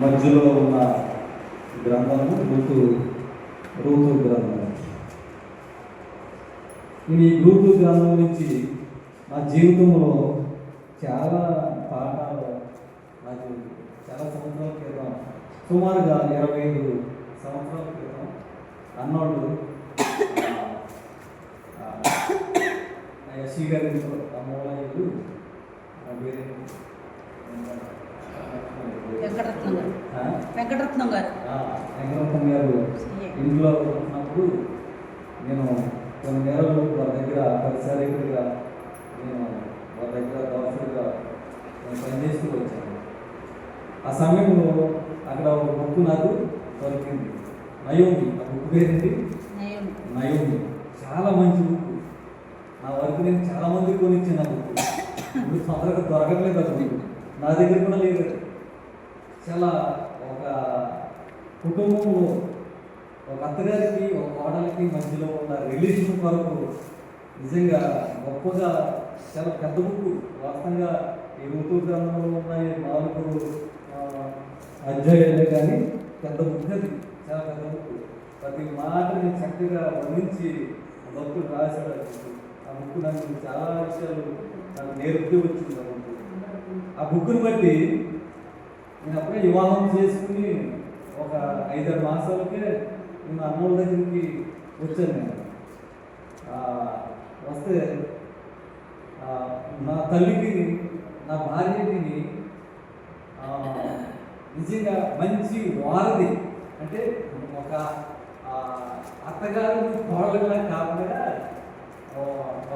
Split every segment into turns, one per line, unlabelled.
మధ్యలో ఉన్న గ్రంథము రూతు గ్రంథము. ఈ రూతు గ్రంథం నుంచి నా జీవితంలో చాలా పాఠాలు నాకు చాలా సంవత్సరాల క్రితం, సుమారుగా 25 సంవత్సరాల క్రితం అన్నోళ్ళు ఎస్సీ గారి అమ్మవాళ్ళు
వెంకటరత్నం గారు
ఇంట్లో ఉన్నప్పుడు నేను కొన్ని నెలలు వారి దగ్గర పరిచారికుడిగా నేను వారి దగ్గర దోషుడిగా నేను పనిచేస్తూ వచ్చాను. ఆ సమయంలో అక్కడ ఒక బుక్ నాకు దొరికింది, నయోమి. ఆ బుక్ పేరింది నయోమి. చాలా మంచి బుక్. నా వరకు నేను చాలా మంది కొనిచ్చాను ఆ బుక్. ఇప్పుడు తొందరగా దొరకట్లేదు ఆ బుక్, నా దగ్గర కూడా లేదు. చాలా ఒక కుటుంబంలో ఒక అత్తగారికి ఒక కోడలికి మధ్యలో ఉన్న రిలేషన్ కొరకు నిజంగా గొప్పగా చాలా పెద్ద బుక్. వాస్తవంగా ఈ ఋతు గ్రంథంలో ఉన్నాయి 4 అధ్యాయాలే, కానీ పెద్ద బుక్ అది, చాలా పెద్ద బుక్. ప్రతి మాటని చక్కగా వర్ణించి భక్తుడు రాశాడు. ఆ బుక్ నాకు చాలా విషయాలు నాకు నేర్పుతూ వచ్చింది. ఆ బుక్ని బట్టి నేను అప్పుడే వివాహం చేసుకుని ఒక 5-6 మాసాలకే నేను అన్నోళ్ళ దగ్గరికి వచ్చాను. నేను వస్తే నా తల్లికి, నా భార్యకి నిజంగా మంచి వారధి, అంటే ఒక అత్తగారు కోడలుగా కాకుండా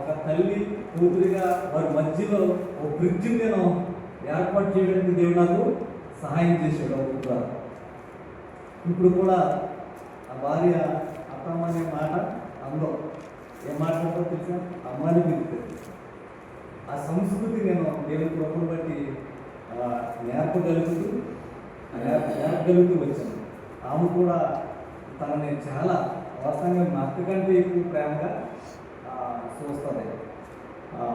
ఒక తల్లి కూతురిగా వారి మధ్యలో ఒక బ్రిడ్జ్ నేను ఏర్పాటు చేయడానికి దేవుడు నాకు సహాయం చేశాడు. ఒక ఇప్పుడు కూడా ఆ భార్య అత్తమ్మ అనే మాట అందం ఏం మాట్లాడుతూ తెలుసా, అమ్మని పిలుస్తుంది. ఆ సంస్కృతి నేను దేవుని కృపను బట్టి నేర్పగలుగుతూ వచ్చాను. ఆమె కూడా తనని చాలా వాస్తవంగా మా అక్క కంటే ఎక్కువ ప్రేమగా చూస్తుంది.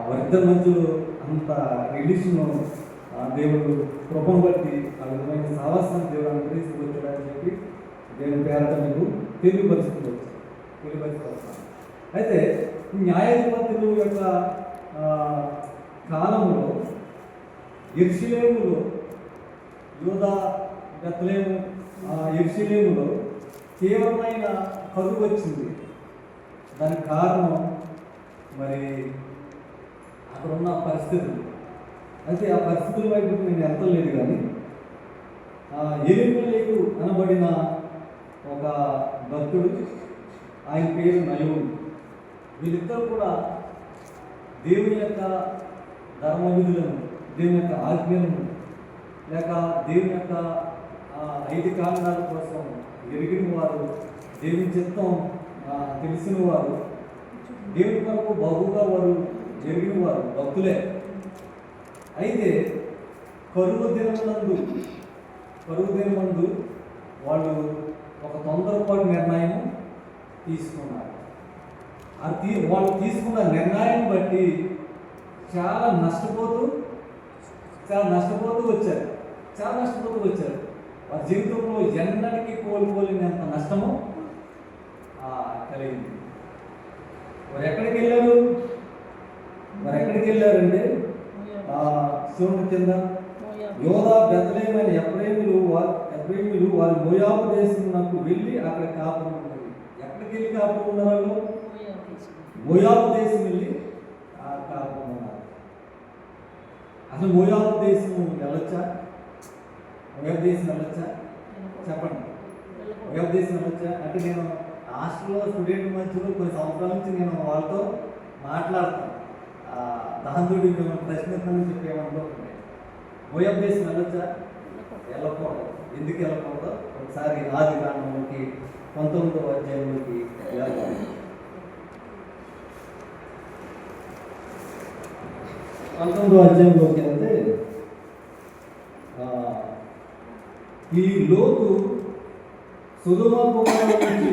వారిద్దరి మధ్యలో అంత రిలేషన్ దేవుడు కృపను బట్టి ఆ విధమైన సావాసాన్ని దేవుడు అనుగ్రహిస్తూ వచ్చాడని చెప్పి దేవుని పేరట మీకు తెలియపరుస్తూ వస్తాను. అయితే న్యాయాధిపతుల యొక్క కాలంలో యెరూషలేములో, యూదా బెత్లెహేము యెరూషలేములో తీవ్రమైన కరువు వచ్చింది. దానికి కారణం మరి అక్కడ ఉన్న పరిస్థితులు. అయితే ఆ పరిస్థితుల వైపు నేను వెళ్తలేదు, కానీ ఎలీమెలెకు అనబడిన ఒక భక్తుడు, ఆయన పేరు నయోమి. వీళ్ళిద్దరు కూడా దేవుని యొక్క ధర్మ విధులను, దేవుని యొక్క ఆజ్ఞలను, లేక దేవుని యొక్క 5 కారణాల కోసం ఎరిగిన వారు, దేవుని చిత్తం తెలిసిన వారు, దేవుని కొరకు బహుగా వారు ఎరిగిన వారు భక్తులే. అయితే కరువు దినమందు వాళ్ళు ఒక తొందరపాటు నిర్ణయం తీసుకున్నారు. వాళ్ళు తీసుకున్న నిర్ణయం బట్టి చాలా నష్టపోతూ వచ్చారు. వారి జీవితంలో ఎన్నటికీ కోల్పోలేనంత నష్టము కలిగింది. వారు ఎక్కడికి వెళ్ళారంటే శివుని కింద యోదా బెత్లెహేము అయిన ఎఫ్రాయిమీలు వారి మోయాబు దేశమునకు వెళ్ళి అక్కడ కాపురం ఉన్నది. ఎక్కడికి వెళ్ళి కాపురం ఉన్నారు? మోయాబు దేశం వెళ్ళి కాపురం ఉన్నారు. అసలు మోయాబు దేశం వెళ్ళొచ్చా? చెప్పండి. మోయాబు దేశం వెళ్ళొచ్చా అంటే, నేను హాస్టల్లో స్టూడెంట్ మధ్యలో కొన్ని సంవత్సరాల నుంచి నేను వాళ్ళతో మాట్లాడతాను. దాంతో మేము ప్రశ్నిస్తానని చెప్పి ఏమనుకోకుండా, మోయాబు దేశం వెళ్ళొచ్చా? వెళ్ళకూడదు. ఎందుకు వెళ్ళకూడదు? ఒకసారి ఆది కాండంలోకి 19వ అధ్యాయంలోకి వెళ్ళాలి. 19వ అధ్యాయంలోకి వెళ్తే ఈ లోతు సొదొమ గొమొర్రా నుంచి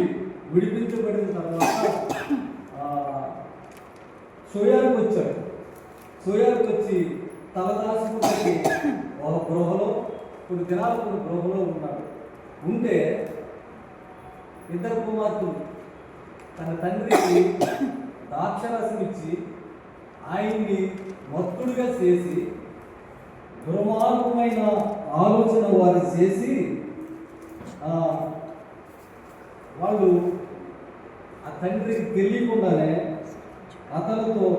విడిపించబడిన తర్వాత సోయారుకు వచ్చి తలదాసుకు ఒక గృహలో కొన్ని దినాలు కొన్ని గృహంలో ఉన్నాడు. ఉంటే ఇద్దరు కుమార్తెలు తన తండ్రికి ద్రాక్షరసం ఇచ్చి ఆయన్ని మత్తుడిగా చేసి దుర్మార్గమైన ఆలోచన వారు చేసి వాళ్ళు ఆ తండ్రికి తెలియకుండానే అతనితో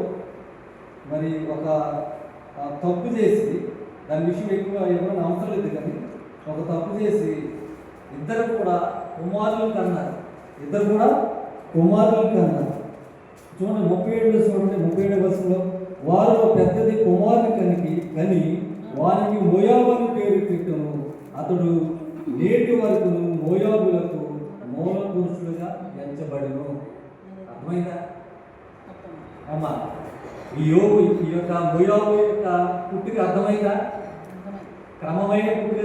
మరి ఒక తప్పు చేసి, దాని విషయం ఎక్కువ ఎవరైనా అవసరం లేదు కానీ ఒక తప్పు చేసి ఇద్దరు కూడా కుమారులు కన్నారు. చూడండి 37 చూడండి 37 వర్షంలో వారిలో పెద్దది కుమారుని కని వారికి మోయాబు అని పేరు పెట్టెను. అతడు నేటి వరకు మోయాబులకు మూల పురుషుడుగా ఎంచబడెను. అర్థమైందా అమ్మా? ఈ యొక్క మోయాబు యొక్క పుట్టుక అర్థమైందా? క్రమమైన పుట్టుక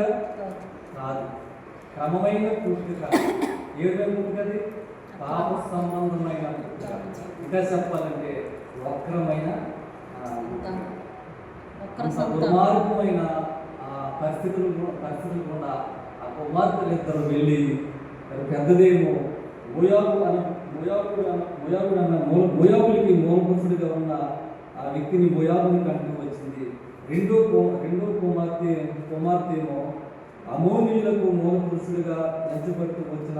కాదు. క్రమమైన పుట్టుక ఏ విధంగా పుట్టుకది? పాప సంబంధమైన పుట్టుక. ఇంకా చెప్పాలంటే వక్రమైన దుర్మార్గమైన పరిస్థితులు కూడా ఆ కుమార్తెలు ఇద్దరు వెళ్ళి పెద్దదేమో మోయాబులకి మూలపురుషుడిగా ఉన్న ఆ వ్యక్తిని మోయాబుని కంటికి వచ్చింది. రెండో కుమార్తెమో అమోనీయులకు మూలపురుషుడిగా ఎంచబడుతూ వచ్చిన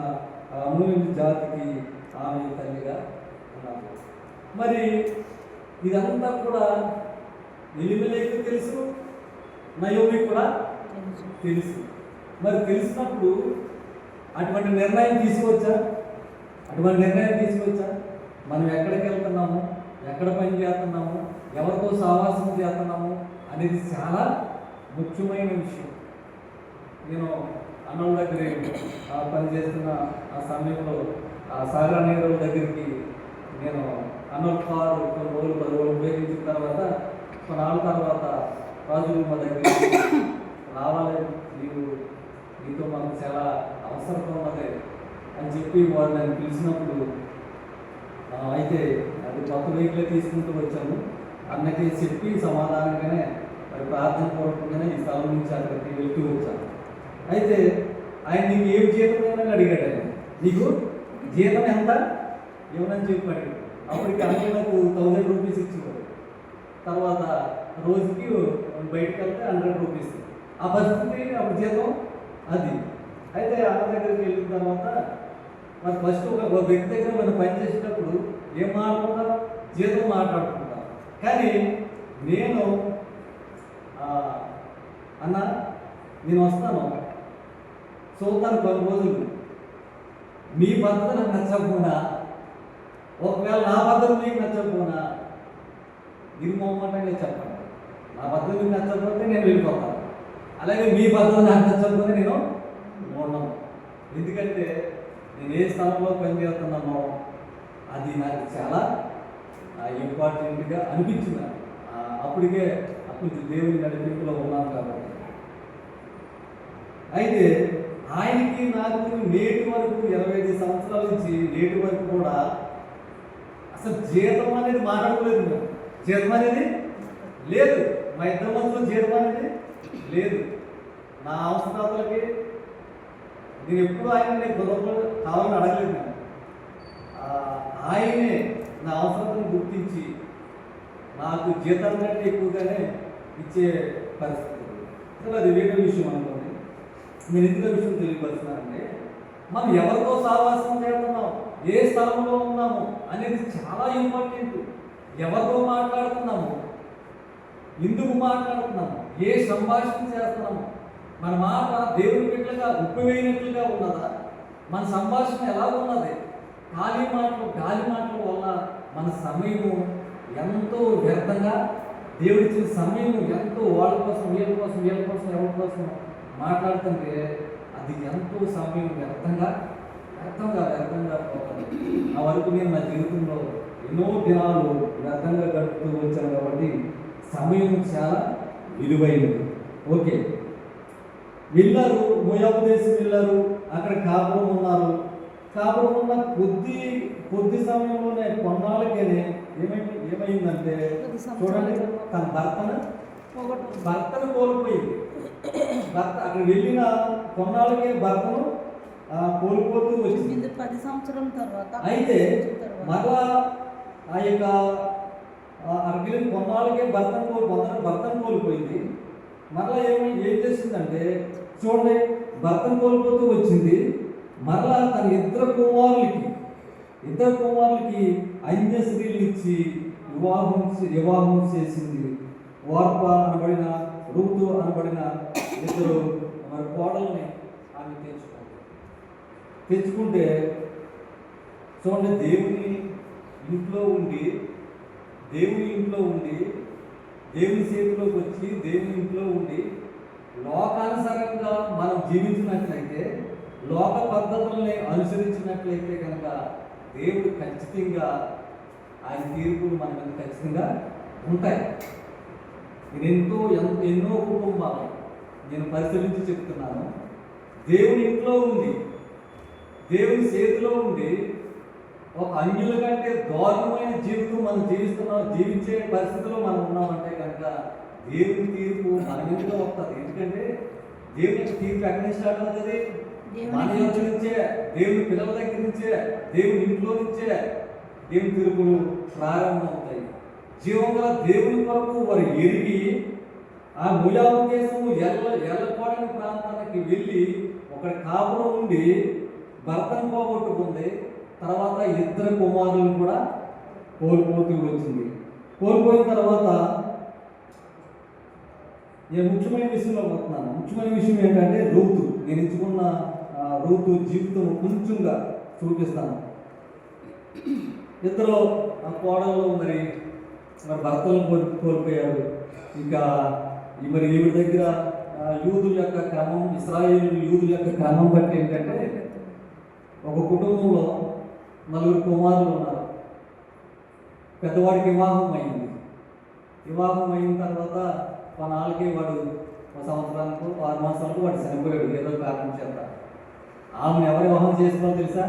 ఆ అమోనీయుల జాతికి ఆమె తల్లిగా ఉన్నారు. మరి ఇదంతా కూడా ఎలిమెలెకు తెలుసు, నయోమి కూడా తెలుసు. మరి తెలిసినప్పుడు అటువంటి నిర్ణయం తీసుకొచ్చా? మనం ఎక్కడికి వెళ్తున్నాము, ఎక్కడ పని చేస్తున్నాము, ఎవరితో సహవాసం చేస్తున్నాము అనేది చాలా ముఖ్యమైన విషయం. నేను అన్నోళ్ళ దగ్గర పనిచేస్తున్న ఆ సమయంలో ఆ సాగర నీరుల దగ్గరికి నేను అన్నోళ్ళ కారు కొన్ని రోజులు 10 రోజులు ఉపయోగించిన తర్వాత కొన్నాళ్ళ తర్వాత రాజు మా దగ్గరికి రావాలి, నీతో మనకు చాలా అవసరం ఉన్నది అని చెప్పి వారు నన్ను పిలిచినప్పుడు అయితే అది కొత్త వెహికలే తీసుకుంటూ వచ్చాము. అన్నకి చెప్పి సమాధానంగానే మరి ప్రార్థన పూర్వకంగానే ఈ స్థలం నుంచి అక్కడికి వెళ్తూ వచ్చాను. అయితే ఆయన నీకు ఏం జీతం ఏమని అడిగాడు. ఆయన నీకు జీతం ఎంత ఏమని చెప్పాడు. అప్పటికి అన్నీ నాకు 1000 రూపీస్ ఇచ్చేవాడు. తర్వాత రోజుకి బయటకు వెళ్తే 100 రూపీస్. ఆ పరిస్థితి అప్పుడు జీతం అది. అయితే అన్న దగ్గరికి వెళ్ళిన తర్వాత మరి ఫస్ట్ ఒక వ్యక్తి దగ్గర మనం పనిచేసేటప్పుడు ఏం మాట్లాడుకుంటాం? జీతం మాట్లాడుకుంటాం. కానీ నేను అన్న నేను వస్తాను చూద్దాను కొన్ని రోజులు, మీ పద్ధతి నాకు నచ్చకపోయినా, ఒకవేళ నా పద్ధతి మీకు నచ్చకపోయినా నిర్మోహమాటంగా చెప్పండి. నా పద్ధతి మీకు నచ్చకపోతే నేను వెళ్ళిపోతాను. అలాగే మీ పద్ధతి నాకు నచ్చకపోతే నేను ఉండను. ఎందుకంటే నేను ఏ స్థలంలో పనిచేస్తున్నానో అది నాకు చాలా ఇంపార్టెంట్గా అనిపించింది. అప్పుడు దేవుని నడిపింపులో ఉన్నాను కాబట్టి. అయితే ఆయనకి నాకు నేటి వరకు 25 సంవత్సరాల నుంచి నేటి వరకు కూడా అసలు జీతం అనేది మాట్లాడుకోలేదు. మేము జీతం అనేది లేదు. మా ఇద్దరి మధ్యలో జీతం అనేది లేదు. నా అవసరాలకి నేను ఎప్పుడు ఆయన కుదరలు కావాలని అడగలేదు. నేను ఆయనే నా అవసరాలను గుర్తించి నాకు జీతం కంటే ఎక్కువగానే ఇచ్చే పరిస్థితి. అసలు అది వేరే విషయం అనుకోండి. నేను ఎందుకు విషయం తెలియపరుస్తున్నానంటే మనం ఎవరితో సహవాసం చేస్తున్నాం, ఏ స్థలంలో ఉన్నాము అనేది చాలా ఇంపార్టెంట్. ఎవరితో మాట్లాడుతున్నాము, ఎందుకు మాట్లాడుతున్నాము, ఏ సంభాషణ చేస్తున్నాము, మన మాట దేవుని బిడ్డలుగా ఉప్పివేయినట్లుగా ఉన్నదా, మన సంభాషణ ఎలా ఉన్నది? గాలి మాటల వల్ల మన సమయము ఎంతో వ్యర్థంగా, దేవుడిచ్చిన సమయము ఎంతో వాళ్ళ కోసం ఎవరి కోసం మాట్లాడుతుంటే అది ఎంతో సమయం వ్యర్థంగా పోతుంది. ఆ వరకు నేను నా జీవితంలో ఎన్నో దినాలు వ్యర్థంగా గడుపుతూ వచ్చాను కాబట్టి సమయం చాలా విలువైనది. ఓకే, వెళ్ళారు, మోయాబు దేశం వెళ్ళారు. అక్కడ కాపురం ఉన్నారు. కాపురం ఉన్న కొద్ది సమయంలోనే కొన్నాళ్ళకేనే ఏమైందంటే చూడండి, తన భర్తను కోల్పోయింది. భర్త అక్కడ వెళ్ళిన కొన్నాళ్ళకే భర్తను కోల్పోతూ వచ్చింది.
ఇది 10 సంవత్సరం తర్వాత
అయితే మరలా ఆ యొక్క అక్కడికి వెళ్ళిన కొన్నాళ్ళకే భర్తను కోల్పోయింది. మరలా ఏం చేసిందంటే చూడండి, భర్తను కోల్పోతూ వచ్చింది. మరలా తన ఇద్దరు కుమారులకి అన్య స్త్రీలు ఇచ్చి వివాహం చేసింది. వార్ప అనబడిన రూతు అనబడిన ఇద్దరు మరి కోడల్ని ఆమె తెచ్చుకుంటే చూడండి, దేవుని ఇంట్లో ఉండి దేవుని చేతిలోకి వచ్చి దేవుని ఇంట్లో ఉండి లోకానుసారంగా మనం జీవించినట్లయితే, లోక పద్ధతుల్ని అనుసరించినట్లయితే కనుక దేవుడు ఖచ్చితంగా ఆయన తీర్పులు మన మీద ఖచ్చితంగా ఉంటాయి. ఎన్నో కుటుంబాలు నేను పరిశీలించి చెప్తున్నాను. దేవుని ఇంట్లో ఉండి దేవుని చేతిలో ఉండి ఒక అన్యుల కంటే దారుణమైన జీవితం మనం జీవించే పరిస్థితిలో మనం ఉన్నామంటే కనుక దేవుని తీర్పు మన మీదగా వస్తుంది. ఎందుకంటే దేవుని తీర్పు ఎక్కడి నుంచి స్టార్ట్ అవుతుంది? మన యొక్క నుంచే, దేవుని పిల్లల దగ్గర నుంచే, దేవుని ఇంట్లో నుంచే దేవుని తీర్పులు ప్రారంభం అవుతాయి. జీవంగా దేవుని కొరకు వారు ఎరిగి ఆ ముయాబు దేశము ఎల్లకోడని ప్రాంతానికి వెళ్ళి ఒక కాపురం ఉండి భర్తను పోగొట్టుకుంది. తర్వాత ఇద్దరు కుమారులను కూడా కోల్పోతూ వచ్చింది. కోల్పోయిన తర్వాత నేను ముఖ్యమైన విషయంలో పోతున్నాను. ముఖ్యమైన విషయం ఏంటంటే రూతు. నేను ఎంచుకున్న రూతు జీవితం కొంచెంగా చూపిస్తాను. ఇద్దరు ఆ కోడల్లో మరి భర్తలను కోల్పోయారు. ఇంకా మరి ఈవిడ దగ్గర యూదుల యొక్క క్రమం, ఇశ్రాయేలు యూదుల యొక్క క్రమం బట్టి ఏంటంటే ఒక కుటుంబంలో 4 కుమారులు ఉన్నారు. పెద్దవాడికి వివాహం అయిన తర్వాత కొన్నాళ్ళకి వాడు 1 సంవత్సరానికి 6 మాసాలకు వాడు చనిపోయాడు ఏదో కారణం చేత. ఆమెను ఎవరు వివాహం చేసుకోవాలో తెలుసా?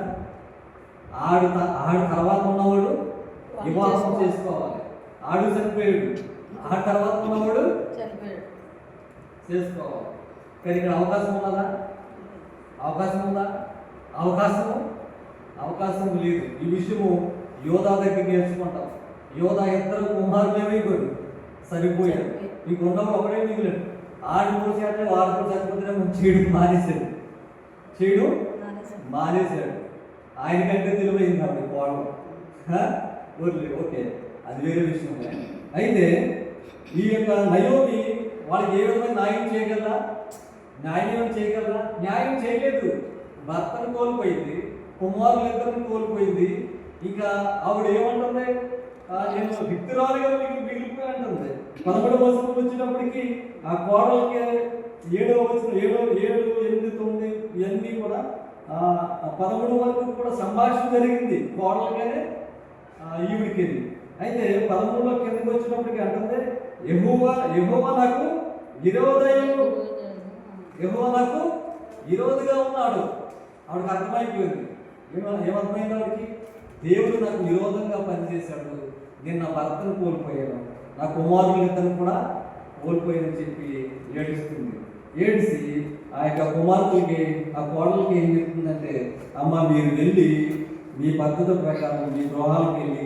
ఆడు తర్వాత ఉన్నవాడు వివాహం చేసుకోవాలి. ఆడు చనిపోయాడు, ఆ తర్వాత ఉన్నవాడు చేసుకోవాలి. కానీ ఇక్కడ అవకాశం ఉన్నదా? అవకాశం లేదు. ఈ విషయము యోధా దగ్గర నేర్చుకుంటాం. యోధా ఇద్దరు కుమారులు ఏమైపోయాడు, సరిపోయాడు. నీకు ఉన్నవాడు ఒకడే మిగిలాడు. ఆడు 3 చేతలు 6 చనిపోతే చేయడు మానేశాడు. ఆయన కంటే తెలివైంది కాబట్టి పోవడం ఓకే, అది వేరే విషయం. అయితే ఈ యొక్క నయోమి వాళ్ళకి ఏ విధంగా న్యాయం చేయగలరా? న్యాయం చేయలేదు. భర్తను కోల్పోయింది, కుమారులిద్దరిని కోల్పోయింది. ఇంకా ఆవిడ ఏమంటుంది? నేను విత్తురాలుగా మిగిలిపోయి అంటుంది. 11వ వచనం వచ్చినప్పటికీ ఆ కోడలకి 7వ వచనం 7, 8, 9 ఇవన్నీ కూడా 13 వరకు కూడా సంభాషణ జరిగింది కోడలకనే ఈవిడికి. అయితే 13లో కిందకి వచ్చినప్పటికీ అంటుంది, యెహోవా నాకు విరోధిగా ఉన్నాడు. ఆవిడకి అర్థమైపోయింది. ఏమర్థమైంది ఆవిడకి? దేవుడు నాకు విరోధంగా పనిచేశాడు. నేను నా భర్తను కోల్పోయాను, నా కుమారులిద్దరిని కూడా కోల్పోయానని చెప్పి ఏడిసి ఆ యొక్క కుమార్తెలకి, ఆ కోడలకి ఏం చెప్తుందంటే, అమ్మ మీరు వెళ్ళి మీ పద్ధతి ప్రకారం మీ గృహాలకు వెళ్ళి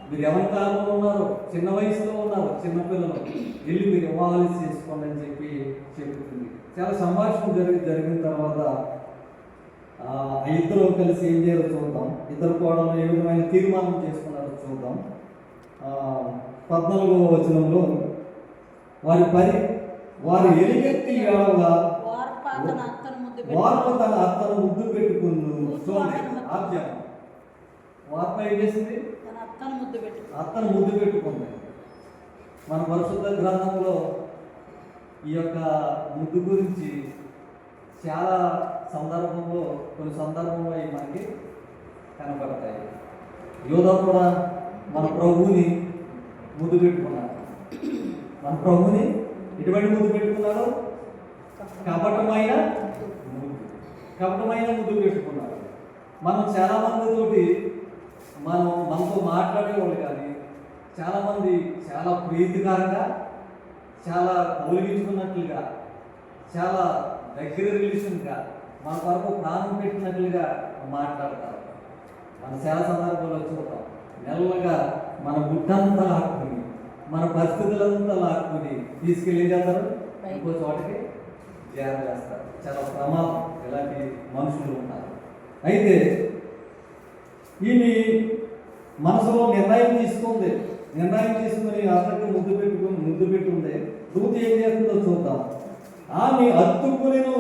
మీరు ఎవరి కాలంలో ఉన్నారో, చిన్న వయసులో ఉన్నారు, చిన్నపిల్లలు, వెళ్ళి మీరు వివాహాలు చేసుకోండి అని చెప్పి చెప్తుంది. చాలా సంభాషణ జరిగిన తర్వాత ఇద్దరు కలిసి ఏం చేయాలో చూద్దాం. ఇద్దరు కోడలు ఏ విధమైన తీర్మానం చేసుకున్నారో చూద్దాం. 14వ వచనంలో వారు ఎలుగెత్తి ఏడవగా వార్ప తన అత్తను ముద్దు పెట్టుకుంది. చూడండి, ఆబ్జం వార్ప ఏం చేసింది? అత్తను ముద్దు పెట్టుకుంది. మన పరిశుద్ధ గ్రంథంలో ఈ యొక్క ముద్దు గురించి చాలా కొన్ని సందర్భంలో మనకి కనపడతాయి. యోధా కూడా మన ప్రభువుని ముద్దు పెట్టుకున్నారు. ఎటువంటి ముద్దు పెట్టుకున్నారు? కపటమైన ముద్దు పెట్టుకున్నారు. మనం చాలా మందితోటి మనతో మాట్లాడేవాళ్ళు కానీ చాలామంది చాలా ప్రీతికరంగా, చాలా కౌలిగించుకున్నట్లుగా చాలా దగ్గర రిలేషన్గా మన కొరకు ప్రాణం పెట్టినట్లుగా మాట్లాడతారు. మన చాలా సందర్భాల్లో చూద్దాం. మెల్లగా మన బుట్టంతా లాక్కుని, మన పరిస్థితులంతా లాక్కుని తీసుకెళ్ళి ఏం చేస్తారు, ఇంకో చోటకి చేస్తారు. చాలా ప్రమాదం ఇలాంటి మనుషులు ఉన్నారు. అయితే ఈమె మనసులో నిర్ణయం తీసుకుంది. నిర్ణయం తీసుకుని అతనికి ముద్దు పెట్టుకుంది. రూతు ఏం చేస్తుందో చూద్దాం. ఆమె అత్తుకునేను,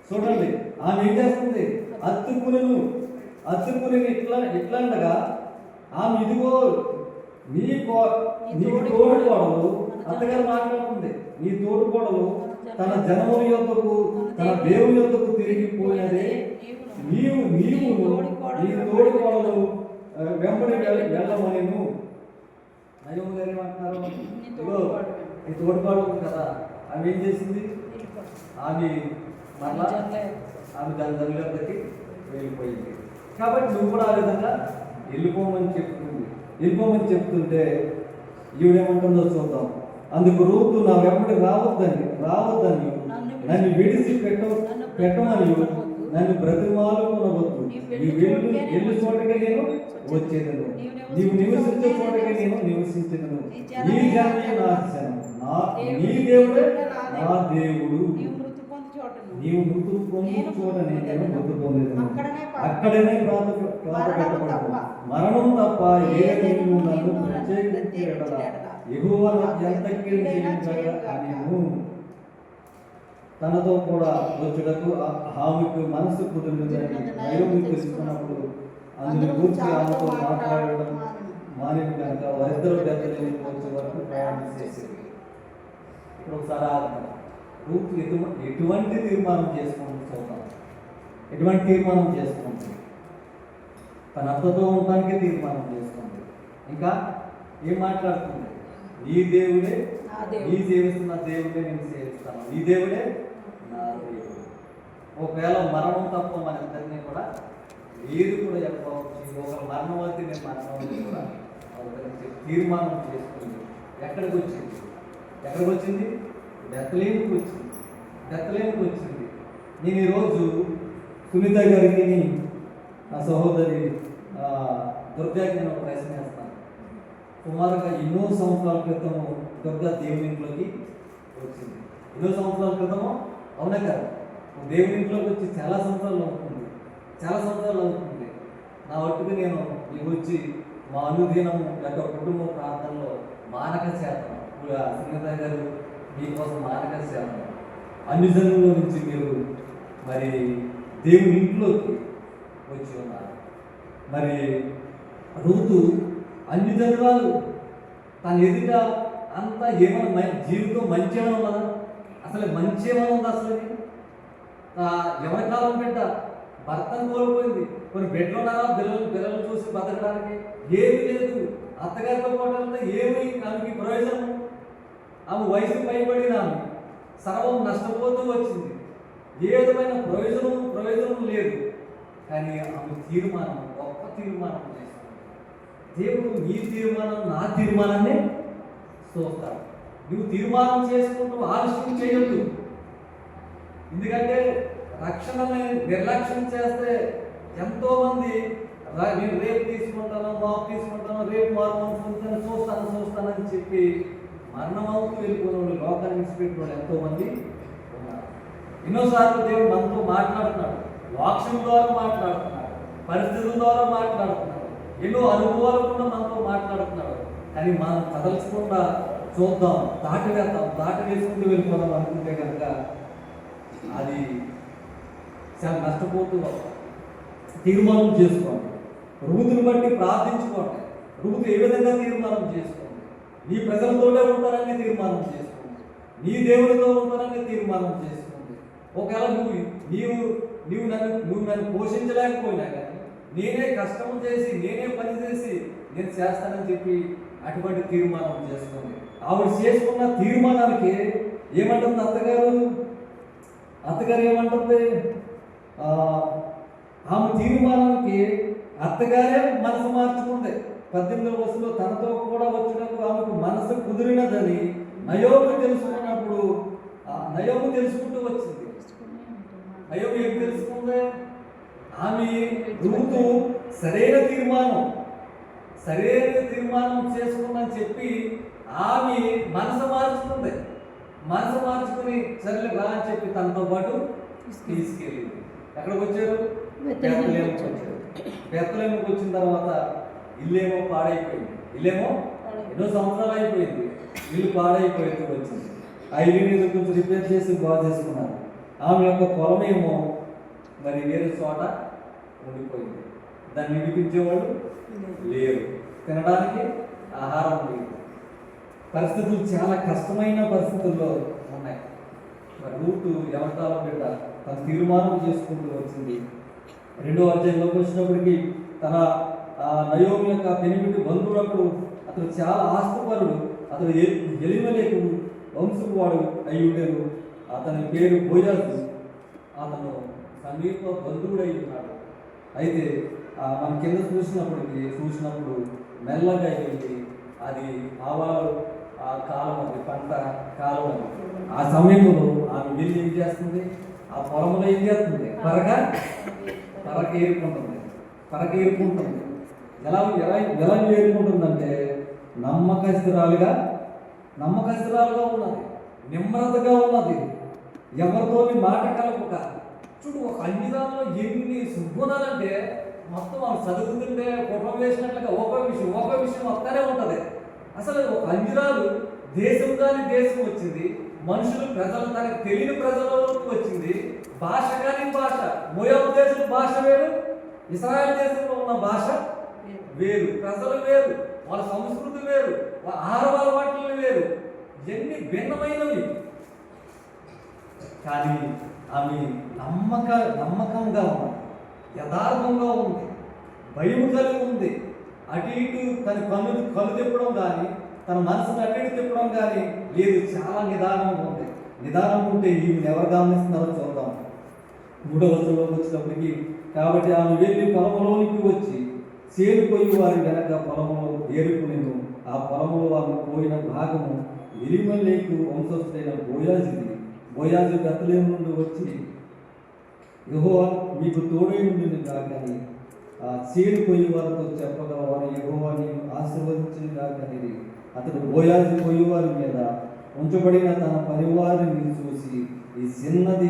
చూడండి, ఆమె ఏం చేస్తుంది, అత్తుకునేను ఇట్లా ఉండగా ఆమె ఇదిగో నీకు తోడు కోడలు, అత్తగారు మాట్లాడుతుంది, నీ తోడు కోడలు తన జనముల యొద్దకు తన దేవుని యొద్దకు తిరిగిపోయినదే, నీవు నీ తోడు కోడలు వెంబడి వెళ్ళమనేను. నయోమి గారు ఏమంటున్నారు, ఇదిగో నీ తోడు కోడలు ఉంది కదా, ఆమె ఏం చేసింది, ఆమె మరలా ఆమె దాని తల్లి వద్దకి వెళ్ళిపోయింది. కాబట్టి నువ్వు కూడా ఆ విధంగా వెళ్ళిపోమని చెప్తుంటే ఈవిడేమంటుందో చూద్దాం. అందుకు రూతు నా వెంబడి రావద్దని నన్ను విడిచి పెట్టమని నన్ను బ్రతిమాలుకొనవద్దు, ఎల్లు చోటగా నేను వచ్చేదను, నీవు నివసించే చోటగా నేను నివసించదను, నీ జనమే నా జనం, నీ దేవుడే నా దేవుడు, నీవు మృతు పొందు చోట నేను మృతు పొందేదను, అక్కడనే మరణం తప్ప ఏది నన్ను ప్రత్యేకించి యెహోవా ఎంత కీర్తించగలనెను. తనతో కూడా వచ్చుటకు ఆమెకు మనసు కుదిరిందని నయోమి తెలుసుకున్నప్పుడు అందుని గురించి ఆమెతో మాట్లాడడం మానేది కనుక వారిద్దరూ బెత్లెహేముకు వచ్చే వరకు ప్రయాణం చేసేది. ఇప్పుడు ఒకసారి రూతు ఎటువంటి తీర్మానం చేసుకుంటుంది చూద్దాం. ఎటువంటి తీర్మానం చేసుకుంటుంది, తన అత్తతో ఉండటానికే తీర్మానం చేసుకుంది. ఇంకా ఏం మాట్లాడుతుంది, నీ దేవుడే, నీ సేవిస్తున్న దేవుడే నేను సేవిస్తాను, నీ దేవుడే నా దేవుడు. ఒకవేళ మరణం తప్ప మన ఇద్దరిని కూడా ఏది కూడా చెప్పవచ్చు, ఒక మరణం అయితే నేను మరణం కూడా అవతరించి తీర్మానం చేసుకుంది. ఎక్కడికి వచ్చింది, బెత్లెహేముకు వచ్చింది. నేను ఈరోజు సునీత గారికి, నా సహోదరి దుర్గాకి నేను ఒక ప్రశ్న వేస్తాను. సుమారుగా ఎన్నో సంవత్సరాల క్రితము దుర్గా దేవుని ఇంట్లోకి వచ్చింది. ఎన్నో సంవత్సరాల క్రితము, అవునా కదా, దేవుని ఇంట్లోకి వచ్చి చాలా సంవత్సరాలు అవుతుంది. నా వట్టుకు నేను వచ్చి మా అనుదినము యొక్క కుటుంబ ప్రాంతంలో మానక శాతం, సునీత గారు మీకోసం మానక శాతం, అన్ని జనుల నుంచి మీరు మరి దేవుని ఇంట్లోకి వచ్చి ఉన్నారు. మరి రూతు అన్ని జనురాలు తన ఎదుట అంతా ఏమైనా జీవితం మంచి ఏమైనా ఉన్నదా, అసలు మంచి ఏమైనా ఉందా, అసలు ఎవరి కాలం బిడ్డ భర్తను కోల్పోయింది, కొన్ని బెడ్లో పిల్లలు చూసి బతకడానికి ఏమీ లేదు. అత్తగారితో పాటు ఏమి ఆమెకి ప్రయోజనం, ఆమె వయసు పైబడిన ఆమె సర్వం నష్టపోతూ వచ్చింది. ఏ విధమైన ప్రయోజనం లేదు. కానీ ఆమె తీర్మానం, గొప్ప తీర్మానం చేస్తుంది. దేవుడు నీ తీర్మానం, నా తీర్మానాన్ని చూస్తాడు. నువ్వు తీర్మానం చేసుకుంటూ ఆలస్యం చేయొద్దు. ఎందుకంటే రక్షణని నిర్లక్ష్యం చేస్తే ఎంతోమంది నేను రేపు తీసుకుంటాను, మాపు తీసుకుంటాను, రేపు మార్పు చూస్తానని చెప్పి మరణమవుతూ వెళ్ళిపోయిన వాళ్ళు, లోకాన్ని విడిచిపెట్టిన వాళ్ళు ఎంతోమంది ఉన్నారు. ఎన్నోసార్లు దేవుడు మనతో మాట్లాడుతున్నాడు, వాక్యం ద్వారా మాట్లాడుతున్నాడు, పరిస్థితుల ద్వారా మాట్లాడుతున్నాడు, ఎన్నో అనుభవాలు కూడా మనతో మాట్లాడుతున్నాడు. కానీ మనం కదల్చకుండా చూద్దాం, దాటి వేసుకుంటూ వెళ్ళిపోదాం అనుకుంటే కనుక అది చాలా నష్టపోతూ తీర్మానం చేసుకోండి. రూతుని బట్టి ప్రార్థించుకోండి. రూతు ఏ విధంగా తీర్మానం చేసుకోండి, నీ ప్రజలతోనే ఉంటారని తీర్మానం చేసుకోండి, నీ దేవునితో ఉంటారని తీర్మానం చేసుకోండి. ఒకవేళ నువ్వు నన్ను పోషించలేకపోయినా కానీ నేనే కష్టం చేసి, నేనే పని చేసి నేను చేస్తానని చెప్పి అటువంటి తీర్మానం చేసుకోండి. ఆవిడ చేసుకున్న తీర్మానానికి ఏమంటుంది అత్తగారు ఏమంటుంది, ఆమె తీర్మానానికి అత్తగారే మనసు మార్చుకుంది. 18వ వయసులో తనతో కూడా వచ్చినప్పుడు ఆమెకు మనసు కుదిరినదని నయోమి తెలుసుకున్నప్పుడు నయోము తెలుసుకుంటూ వచ్చింది. నయోము ఏం తెలుసుకుంది? ఆమె రూతు సరైన తీర్మానం చేసుకుందని చెప్పి ఆమె మనసు మార్చుకుంది. మనసు మార్చుకుని సరేలే రా అని చెప్పి తనతో పాటు తీసుకెళ్ళింది. ఎక్కడికి వచ్చారు? బెత్లెహేముకి వచ్చారు. బెత్లెహేముకి వచ్చిన తర్వాత ఇల్లేమో పాడైపోయింది. ఇల్లేమో ఎన్నో సంవత్సరాలు అయిపోయింది, ఇల్లు పాడైపోయింది. వచ్చింది ఆ ఇల్లుని కొంచెం రిపేర్ చేసి బాగు చేసుకున్నారు. ఆమె యొక్క పొలమేమో మరి వేరే చోట ఉండిపోయింది. దాన్ని విడిపించేవాళ్ళు లేరు, తినడానికి ఆహారం లేదు. పరిస్థితులు చాలా కష్టమైన పరిస్థితుల్లో ఉన్నాయి. మరి రూతు ఎవరికాలం బిడ్డ తన తీర్మానం చేసుకుంటూ వచ్చింది. 2వ అధ్యాయంలోకి వచ్చినప్పటికీ తన నయోమి యొక్క పెనిమిటి బంధువులకు అతను చాలా ఆస్తిపరుడు. అతను ఎలిమెలెకు వంశపు వాడు అయి ఉండేరు. అతని పేరు బోయాజు. అతను సమీప బంధువుడై ఉన్నాడు. అయితే మన కింద చూసినప్పుడు మెల్లగా వెళ్ళి అది ఆవాలు కాలం, అది పంట కాలం. ఆ సమయంలో ఆమె వెళ్ళి ఏం చేస్తుంది? ఆ పొలంలో ఏం చేస్తుంది? పరక ఏరుకుంటుంది. ఎలా ఏరుకుంటుందంటే నమ్మకస్తురాలుగా ఉన్నది, నిమ్రతగా ఉన్నది, ఎవరితోని మాట కలపక. చూడు, ఒక అన్నిదానంలో ఎన్ని సుగుణాలంటే మొత్తం ఆమె చదువుతుంటే కుటుంబం వేసినట్లుగా ఒక విషయం వస్తానే ఉంటుంది. అసలు ఒక అంజురాలు దేశం కాని దేశం వచ్చింది, ప్రజలు తనకు తెలియని ప్రజలకు వచ్చింది. భాష కాని భాష, మోయాబు దేశం భాష వేరు, ఇశ్రాయేలు దేశంలో ఉన్న భాష వేరు, ప్రజలు వేరు, వాళ్ళ సంస్కృతి వేరు, వాళ్ళ ఆహార అలవాట్లు వేరు, ఎన్ని భిన్నమైనవి. కానీ ఆమె నమ్మకంగా ఉంది, యథార్థంగా ఉంది, భయం కలిగి ఉంది. అటు ఇటు తన కళ్ళు తిప్పడం కానీ, తన మనసును అటు ఇటు తిప్పడం కానీ లేదు. చాలా నిదానంగా ఉంది. నిదానం ఉంటే ఈమెను ఎవరు గమనిస్తున్నారో చూద్దాం. 3వ వచనంలోకి వచ్చినప్పటికీ కాబట్టి ఆమె వెళ్ళి పొలంలోనికి వచ్చి చేను పోయి వారి వెనక పొలంలో ఏరుకునేను. ఆ పొలంలో ఆమె పోయిన భాగము ఎలిమెలెకు వంశస్థుడైన బోయాజుది. బోయాజు బెత్లెహేము నుండి వచ్చి యెహోవా మీకు తోడై ఉండిన కాకని చేను పోయి వారితో చెప్పగా వారు యెహోవా నీవు ఆశీర్వదించిన కాకని అతడు బోయాజు పోయి వారి మీద ఉంచబడిన తన పనివారిని చూసి ఈ చిన్నది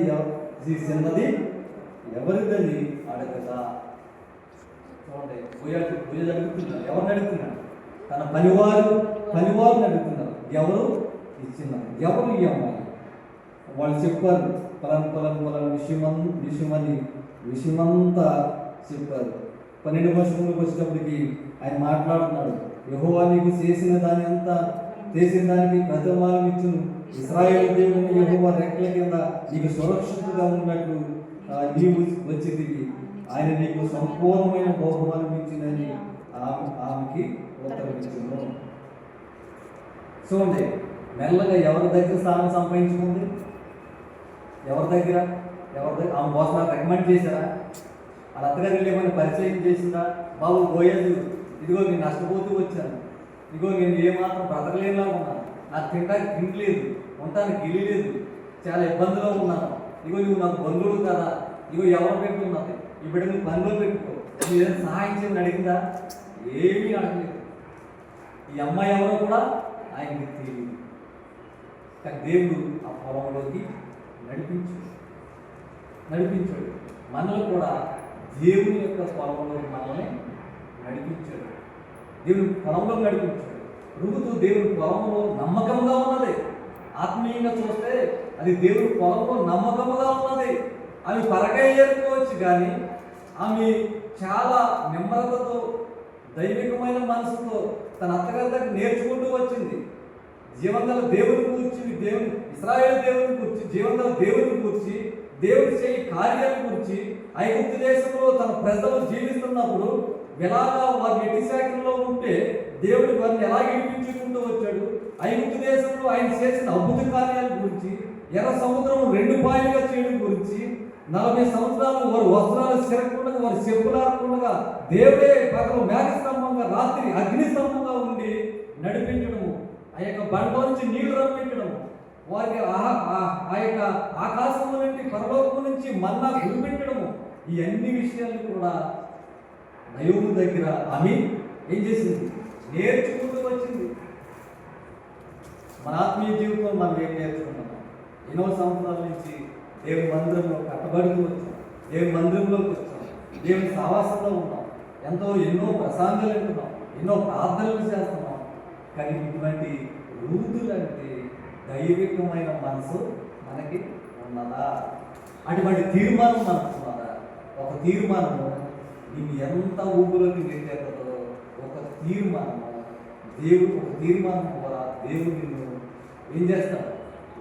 ఎవరిదని అడగదా. చూడండి, బోయాజు అడుగుతున్నాడు. ఎవరిని అడుగుతున్నాడు? తన పనివారిని అడుగుతున్నారు. ఎవరు ఈ చిన్నది? ఎవరు ఈ అమ్మాయి? వాళ్ళు చెప్పారు, పలానా విషయమంతా చెప్పారు. 12వ వచనంలోకి వచ్చేటప్పటికి ఆయన మాట్లాడుతున్నాడు. యెహోవా నీకు చేసిన దానికి ప్రతిఫలం ఇచ్చును. ఇశ్రాయేలు దేవుని యెహోవా రెక్కల కింద నీకు సురక్షితంగా ఉన్నట్లు నీవు వచ్చింది. ఆయన నీకు సంపూర్ణమైన బహుమానం ఇచ్చిందని ఆమెకి ఉత్తరమిచ్చును. చూడండి, మెల్లగా ఎవరి దగ్గర స్థానం సంపాదించుకుంది? ఎవరి దగ్గర ఆమె కోసం రికమెండ్ చేశారా? వాళ్ళ అత్తగారు ఏమైనా పరిచయం చేసిందా? బాబు బోయాజు, ఇదిగో నేను నష్టపోతూ వచ్చాను, ఇదిగో నేను ఏమాత్రం బ్రతకలేనిలాగా ఉన్నాను, నాకు తినడానికి తిండి లేదు, ఉండటానికి ఇల్లు లేదు, చాలా ఇబ్బందిలో ఉన్నాను, ఇదిగో నువ్వు నాకు బంధువుడు కదా, ఇదిగో ఎవరు పెట్టుకున్నది, ఈ బిడ్డ నువ్వు పనిలో పెట్టుకో, నువ్వు ఏదైనా సహాయం చేయమని అడిగిందా? ఏమీ అడగలేదు. ఈ అమ్మాయి ఎవరో కూడా ఆయనకి తెలియదు. కానీ దేవుడు ఆ పొలంలోకి నడిపించాడు. మనల్ని కూడా దేవుని యొక్క పొలంలో మనల్ని నడిపించాడు. దేవుని పొలంలో నడిపించాడు. రుతువు దేవుని పొలంలో నమ్మకంగా ఉన్నది. ఆత్మీయంగా చూస్తే అది దేవుని పొలంలో నమ్మకంగా ఉన్నది. ఆమె పరగా ఏరుకోవచ్చు, కానీ ఆమె చాలా నిమ్మరతతో, దైవికమైన మనసుతో తన అత్తగారి దగ్గర నేర్చుకుంటూ వచ్చింది. జీవంగల దేవుని గురించి, ఇశ్రాయేలు దేవుని గురించి, జీవంగల దేవుని గురించి, దేవుడి చేయి కార్యాల గురించి, ఐగుప్తు దేశంలో తన ప్రజలు జీవిస్తున్నప్పుడు ఎలాగా వారు ఎట్టి శాఖలో ఉంటే దేవుడు వారిని ఎలా ఇడిపించుకుంటూ వచ్చాడు, ఐగుప్తు దేశంలో ఆయన చేసిన అద్భుత కార్యాల గురించి, ఎర్ర సముద్రం 2 పాయలుగా చేయడం గురించి, 40 సంవత్సరాలు వారి వస్త్రాలు చెరగకుండా, వారి చెప్పులాడకుండా దేవుడే పగలు మేఘస్తంభంగా, రాత్రి అగ్ని స్తంభంగా ఉండి నడిపించడము, ఆ యొక్క బండలో నుంచి నీళ్లు రప్పించడము, వారికి ఆ యొక్క ఆకాశము నుండి పరలోకము నుంచి మన్నా గురిపెట్టడము ఈ అన్ని విషయాలు కూడా నయోము దగ్గర ఆమె ఏం చేసింది? నేర్చుకుంటూ వచ్చింది. మన ఆత్మీయ జీవితంలో మనం ఏం నేర్చుకున్నాం? ఎన్నో సంవత్సరాల నుంచి దేవుని మందిరంలో కట్టబడుతూ వచ్చాం, దేవుని మందిరంలోకి వచ్చాం, దేవుని సావాసంలో ఉన్నాం, ఎన్నో ప్రసాదాలు వింటున్నాం, ఎన్నో ప్రార్థనలు చేస్తున్నాం. కానీ ఇటువంటి రూతులంటే దైవికమైన మనసు మనకి ఉన్నదా? అటువంటి తీర్మానం మనకు ఉన్నదా? ఒక తీర్మానము నిన్ను ఎంత ఊపిలోకి నెట్టేస్తుందో, ఒక తీర్మానము దేవుడు, ఒక తీర్మానం ద్వారా దేవుడు నిన్ను ఏం చేస్తాడు?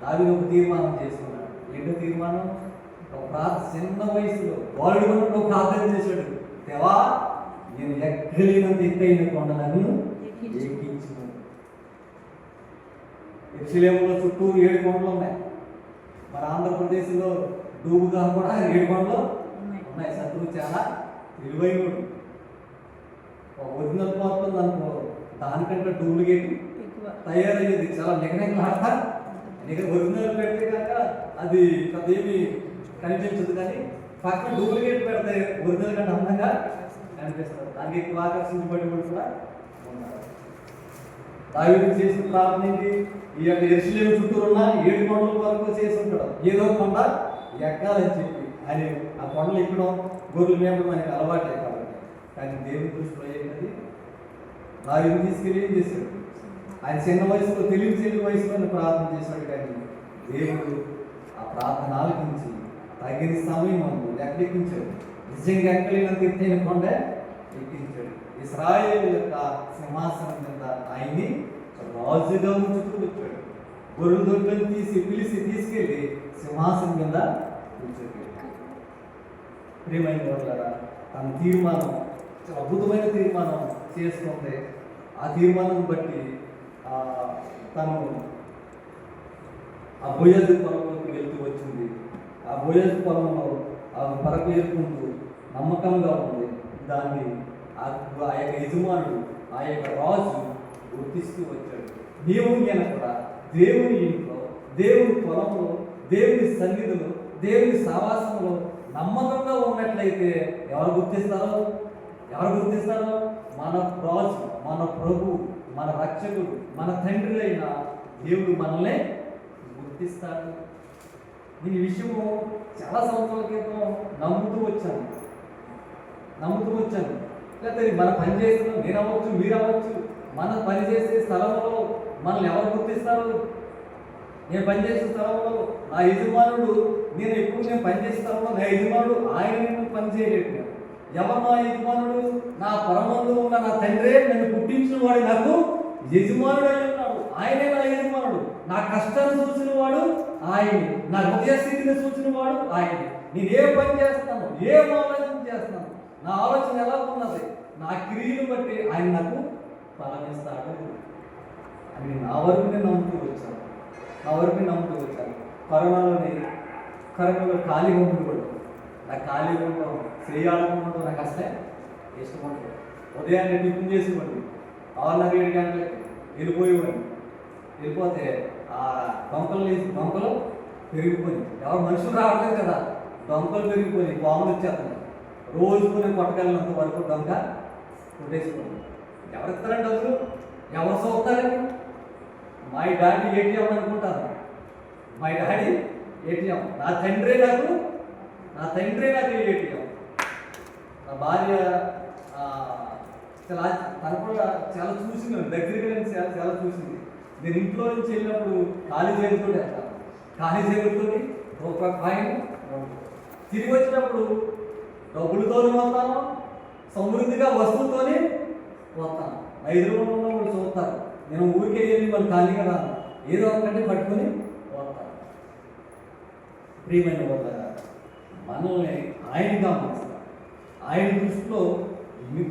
దావీదు ఒక తీర్మానం చేసుకున్నాడు. ఏంటో తీర్మానం? ఒక చిన్న వయసులో బాలుడు ప్రార్థన చేశాడు, దేవా నేను ఎక్కలేనంత ఎత్తైన కొండలను ఎక్కించు. యెరూషలేములో చుట్టూ 7 కొండలు ఉన్నాయి. మన ఆంధ్రప్రదేశ్లో డూబుగా కూడా 7 కొండలు ఉన్నాయి. శత్రువు చాలా విలువైనడు. ఒరిజినల్ పాత్ర అనుకో, దానికంటే డూప్లికేట్ తయారయ్యేది చాలా నిగనెగలాడతా. ఒరిజినల్ పెడితే కనుక అది ఏమి కనిపించదు, కానీ పక్కన డూప్లికేట్ పెడితే ఒరిజినల్ కంటే అందంగా కనిపిస్తారు. దానికి ఎక్కువ ఆకర్షించబడి కూడా ఉన్నారు. దావీదు చేసిన ప్రార్థన ఏంటి? ఈ యొక్క యెరూషలేము చుట్టూ ఉన్న 7 కొండల వరకు చేసి ఉంటాడు. ఏదో కొండ ఎక్కాలని చెప్పి ఆయన ఆ కొండలు ఎక్కడం, గొర్రెలు మేపడం మనకి అలవాటే కాబట్టి. కానీ దేవుని దృష్టిలో ఏంటది? దావీదు తీసుకెళ్ళి ఏం చేశాడు? ఆయన చిన్న వయసులో, తెలియని వయసులో ప్రార్థన చేశాడు. కానీ దేవుడు ఆ ప్రార్థన ఆలకించి తగిన సమయం ఎక్కడెక్కించాడు. నిజంగా ఎక్కలేనంత ఎత్తైన కొండ ఎక్కించాడు. ఇశ్రాయేలు యొక్క సింహాసనం మీద ఆయన్ని రాజుగా ఉంచుతూ వచ్చాడు. గొర్రెల దొడ్లను తీసుకెళ్ళి సింహాసనం మీద కూర్చోబెట్టాడు. ప్రియమైన వాళ్ళారా, తన తీర్మానం చాలా అద్భుతమైన తీర్మానం చేసుకుంటే ఆ తీర్మానం బట్టి తను ఆ బోయజు పొలంలోకి వెళ్తూ వచ్చింది. ఆ బోయజు పొలంలో పరకు ఏరుకుంటూ నమ్మకంగా ఉంది. దాన్ని ఆ యొక్క యజమానుడు, ఆ యొక్క రాజు గుర్తిస్తూ వచ్చాడు. దేవుని కూడా దేవుని ఇంట్లో, దేవుని పొలంలో, దేవుని సన్నిధిలో, దేవుని సావాసంలో నమ్మకంగా ఉన్నట్లయితే ఎవరు గుర్తిస్తారో? మన రాజు, మన ప్రభు, మన రక్షకుడు, మన తండ్రి అయిన దేవుడు మనల్ని గుర్తిస్తాడు. నేను ఈ విషయము చాలా సంవత్సరాల క్రితం నమ్ముతూ వచ్చాను. లేకపోతే మన పని చేసిన నేను అవ్వచ్చు, మీరు అవ్వచ్చు, మన పని చేసే స్థలంలో మనల్ని ఎవరు గుర్తిస్తారు? నేను పనిచేసే స్థలంలో నా యజమానుడు, నేను పనిచేసే స్థలంలో నా యజమానుడు ఆయన నేను పని చేయలేదు. ఎవరు నా యజమానుడు? నా పరమందు ఉన్న నా తండ్రే నన్ను పుట్టించిన వాడు నాకు యజమానుడు అయి ఉన్నాడు. ఆయనే నా యజమానుడు. నా కష్టాన్ని చూసిన వాడు ఆయనే, నా హృదయ స్థితిని చూసిన వాడు ఆయనే. నేను ఏ పని చేస్తాను, ఏం ఆలోచన చేస్తాను, నా ఆలోచన ఎలా ఉన్నది, నా క్రియను బట్టి ఆయన నాకు ఫలమిస్తాడు అని నా వరకు నేను నమ్ముతూ వచ్చాను. కరోనాలో ఖాళీగా ఉండకూడదు. నాకు ఖాళీగా ఉండడం, చేయాలనుకుంటాం, నాకు అసలే ఇష్టపడదు. ఉదయాన్నే టిఫిన్ చేసేవాడిని, 6:30-7 గంటలకి వెళ్ళిపోతే ఆ దొంగలు పెరిగిపోయి, ఎవరు మనుషులు రావట్లేదు కదా, దొంగలు పెరిగిపోయి పాములు వచ్చేస్తున్నాయి. రోజుకొని కొట్టగలిగినంత వరకు దొంగ కొట్టేసుకోండి. ఎవరు ఇస్తారండి డబ్బులు? ఎవరు చూస్తారండి? మై డాడీ ఏటీఎం అనుకుంటాను. మై డాడీ ఏటీఎం, నా తండ్రే నాకు ఏటీఎం. నా భార్య తను కూడా చాలా చూసింది, దగ్గరికి వెళ్ళి చాలా చూసింది. నేను ఇంట్లో నుంచి వెళ్ళినప్పుడు ఖాళీ చేతులతో వెళ్తాను, ఖాళీ చేతులతో రూపాయి తిరిగి వచ్చినప్పుడు డబ్బులతోనే వస్తాను, సమృద్ధిగా వస్తువుతోనే వస్తాను. 5 రూపాయలు ఉన్నప్పుడు చూస్తాను. నేను ఊరికే వెళ్ళి వాళ్ళు ఖాళీగా రాను, ఏదో ఒకటి పట్టుకొని వస్తాను. ప్రియమైన వాళ్ళ మనల్ని ఆయనగా మార్చుతారు. ఆయన దృష్టిలో